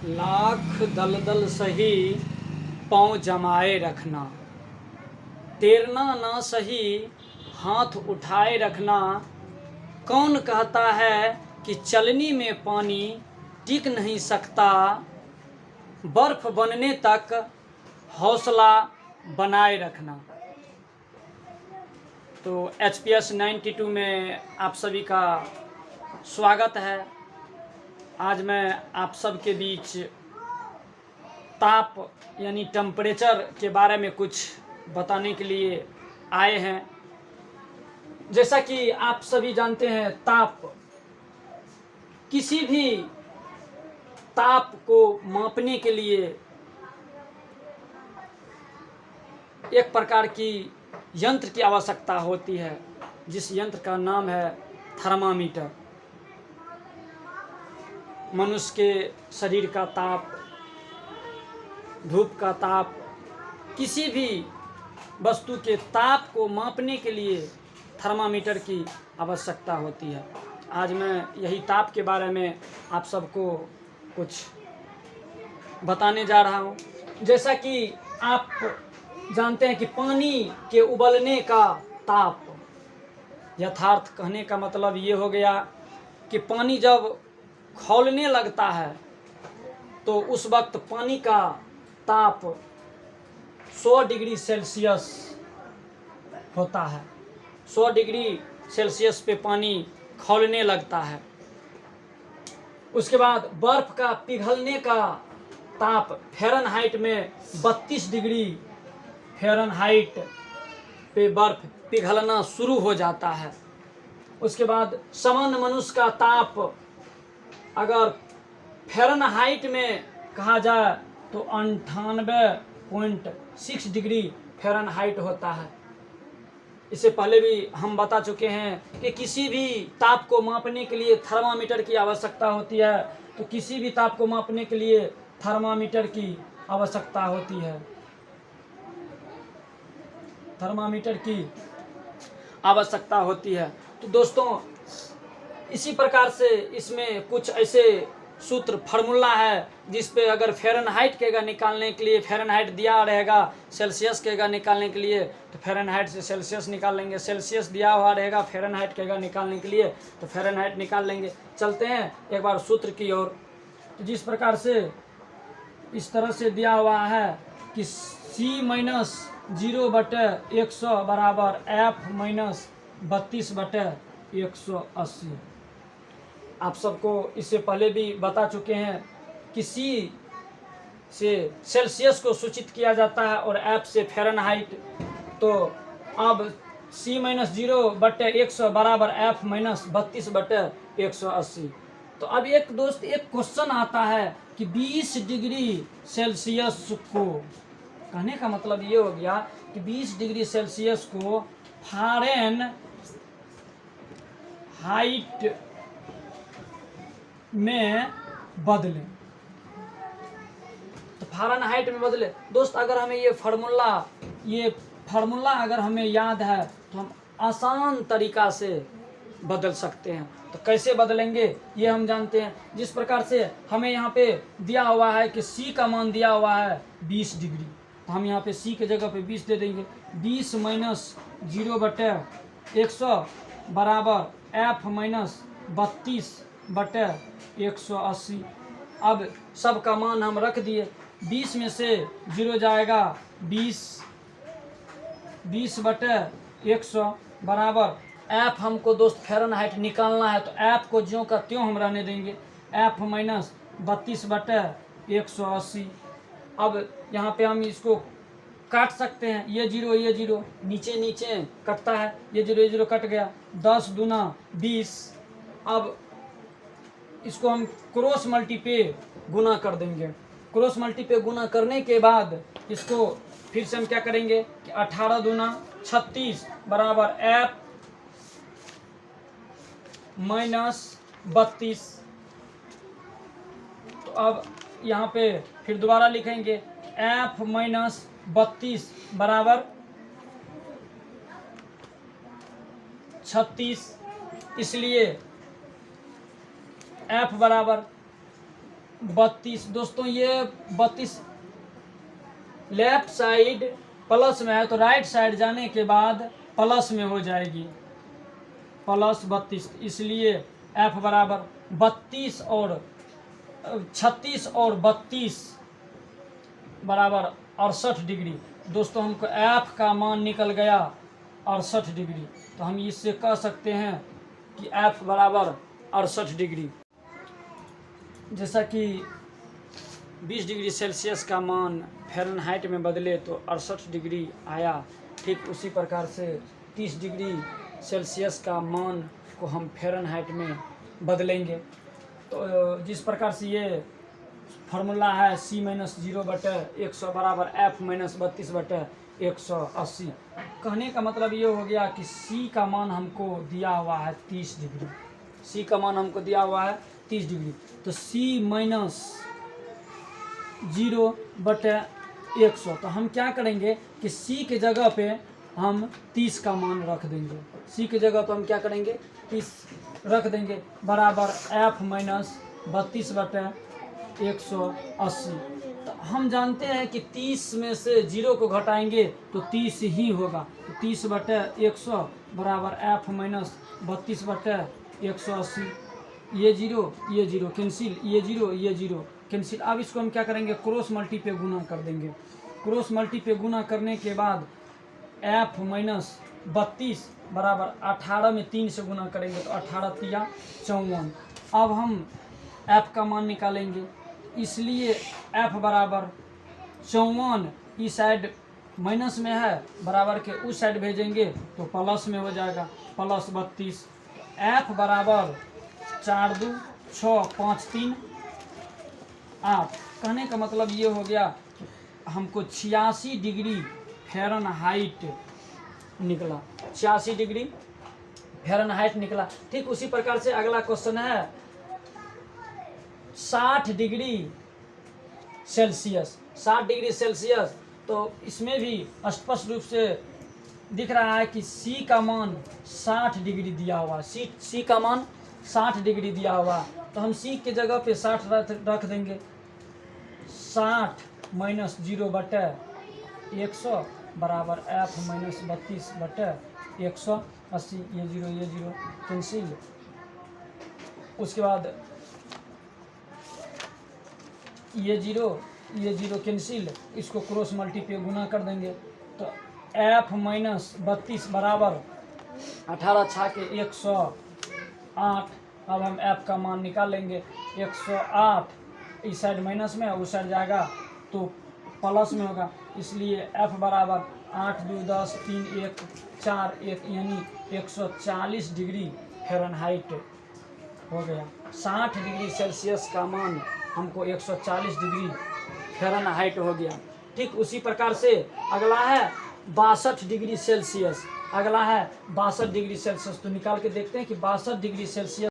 लाख दलदल सही पाँव जमाए रखना, तैरना ना सही हाथ उठाए रखना। कौन कहता है कि चलनी में पानी टिक नहीं सकता, बर्फ बनने तक हौसला बनाए रखना। तो HPS 92 में आप सभी का स्वागत है। आज मैं आप सब के बीच ताप यानी टेम्परेचर के बारे में कुछ बताने के लिए आए हैं। जैसा कि आप सभी जानते हैं, ताप किसी भी ताप को मापने के लिए एक प्रकार की यंत्र की आवश्यकता होती है, जिस यंत्र का नाम है थर्मामीटर। मनुष्य के शरीर का ताप, धूप का ताप, किसी भी वस्तु के ताप को मापने के लिए थर्मामीटर की आवश्यकता होती है। आज मैं यही ताप के बारे में आप सबको कुछ बताने जा रहा हूँ। जैसा कि आप जानते हैं कि पानी के उबलने का ताप, यथार्थ कहने का मतलब ये हो गया कि पानी जब खौलने लगता है तो उस वक्त पानी का ताप 100 डिग्री सेल्सियस होता है। 100 डिग्री सेल्सियस पे पानी खौलने लगता है। उसके बाद बर्फ का पिघलने का ताप फ़ारेनहाइट में 32 डिग्री फ़ारेनहाइट पे बर्फ पिघलना शुरू हो जाता है। उसके बाद सामान्य मनुष्य का ताप अगर फ़ारेनहाइट में कहा जाए तो 98.6 डिग्री फ़ारेनहाइट होता है। इससे पहले भी हम बता चुके हैं कि किसी भी ताप को मापने के लिए थर्मामीटर की आवश्यकता होती है। तो किसी भी ताप को मापने के लिए थर्मामीटर की आवश्यकता होती है। थर्मामीटर की आवश्यकता होती है। तो दोस्तों, इसी प्रकार से इसमें कुछ ऐसे सूत्र फार्मूला है जिस पे अगर फ़ारेनहाइट कहेगा निकालने के लिए फ़ारेनहाइट दिया रहेगा, सेल्सियस कहेगा निकालने के लिए तो फ़ारेनहाइट से सेल्सियस निकाल लेंगे, सेल्सियस दिया हुआ रहेगा, फ़ारेनहाइट कहेगा निकालने के लिए तो फ़ारेनहाइट निकाल लेंगे। चलते हैं एक बार सूत्र की ओर। तो जिस प्रकार से इस तरह से दिया हुआ है कि C-0/100 बराबर F-32/180। आप सबको इससे पहले भी बता चुके हैं कि C से सेल्सियस को सूचित किया जाता है और F से फ़ारेनहाइट। तो अब C-0/100 बराबर F-32/180। तो अब एक क्वेश्चन आता है कि 20 डिग्री सेल्सियस को, कहने का मतलब ये हो गया कि 20 डिग्री सेल्सियस को फ़ारेनहाइट में बदलें। तो फ़ारेनहाइट में बदले। दोस्त, अगर हमें ये फार्मूला अगर हमें याद है तो हम आसान तरीका से बदल सकते हैं। तो कैसे बदलेंगे ये हम जानते हैं। जिस प्रकार से हमें यहाँ पे दिया हुआ है कि C का मान दिया हुआ है 20 डिग्री, तो हम यहाँ पे C के जगह पे 20 दे देंगे। 20 - 0/100 बराबर F-32/180। अब सब का मान हम रख दिए। 20 में से 0 जाएगा, 20/100 बराबर F हमको दोस्त फ़ारेनहाइट निकालना है तो F को ज्यों का त्यों हम रहने देंगे, F-32/180। अब यहाँ पे हम इसको काट सकते हैं। ये जीरो नीचे कटता है, ये जीरो कट गया। 10 दूना 20। अब इसको हम क्रॉस मल्टी पे गुना कर देंगे। क्रॉस मल्टी पे गुना करने के बाद इसको फिर से हम क्या करेंगे कि 18 दूना 36 बराबर F-32। तो अब यहाँ पे फिर दोबारा लिखेंगे F-32 बराबर 36। इसलिए F बराबर 32। दोस्तों ये 32 लेफ्ट साइड प्लस में है तो राइट साइड जाने के बाद प्लस में हो जाएगी, प्लस 32। इसलिए एफ बराबर 36 और 32 बराबर 68 डिग्री। दोस्तों हमको एफ का मान निकल गया 68 डिग्री, तो हम इससे कह सकते हैं कि एफ बराबर 68 डिग्री। जैसा कि 20 डिग्री सेल्सियस का मान फ़ारेनहाइट में बदले तो 68 डिग्री आया, ठीक उसी प्रकार से 30 डिग्री सेल्सियस का मान को हम फ़ारेनहाइट में बदलेंगे। तो जिस प्रकार से ये फार्मूला है C-0/100 बराबर F - 32/180। कहने का मतलब ये हो गया कि C का मान हमको दिया हुआ है 30 डिग्री, C का मान हमको दिया हुआ है 30 डिग्री, तो C-0/100। तो हम क्या करेंगे कि C के जगह पे हम 30 का मान रख देंगे, C की जगह पर हम क्या करेंगे 30 रख देंगे बराबर F - 32/180। तो हम जानते हैं कि 30 में से 0 को घटाएंगे तो 30 ही होगा, तो 30/100 बराबर F - 32/180। ये 0 कैंसिल, ये 0 कैंसिल। अब इसको हम क्या करेंगे क्रॉस मल्टी पे गुना कर देंगे। क्रॉस मल्टी पे गुना करने के बाद F - 32 बराबर 18 में 3 से गुना करेंगे तो 18 तिया 54। अब हम F का मान निकालेंगे, इसलिए F बराबर 54 इस साइड माइनस में है, बराबर के उस साइड भेजेंगे तो प्लस में हो जाएगा, प्लस 32। F बराबर 4 2 6 5 3 8। कहने का मतलब ये हो गया हमको 86 डिग्री फ़ारेनहाइट निकला, 86 डिग्री फ़ारेनहाइट निकला। ठीक उसी प्रकार से अगला क्वेश्चन है 60 डिग्री सेल्सियस। 60 डिग्री सेल्सियस, तो इसमें भी स्पष्ट रूप से दिख रहा है कि C का मान 60 डिग्री दिया हुआ, C का मान 60 डिग्री दिया हुआ, तो हम C के जगह पे 60 रख देंगे। 60 - 0/100 बराबर F - 32/180। ये 0 कैंसिल। उसके बाद ये 0 कैंसिल, इसको क्रॉस मल्टी पे गुना कर देंगे तो F - 32 बराबर 18 छा के 108। अब हम F का मान निकाल लेंगे, 108 इस साइड माइनस में उस साइड जाएगा तो प्लस में होगा, इसलिए F बराबर 8 2 10 3 1 4 1 यानी 140 डिग्री फ़ारेनहाइट हो गया। 60 डिग्री सेल्सियस का मान हमको 140 डिग्री फ़ारेनहाइट हो गया। ठीक उसी प्रकार से अगला है 62 डिग्री सेल्सियस। अगला है 62 डिग्री सेल्सियस, तो निकाल के देखते हैं कि 62 डिग्री सेल्सियस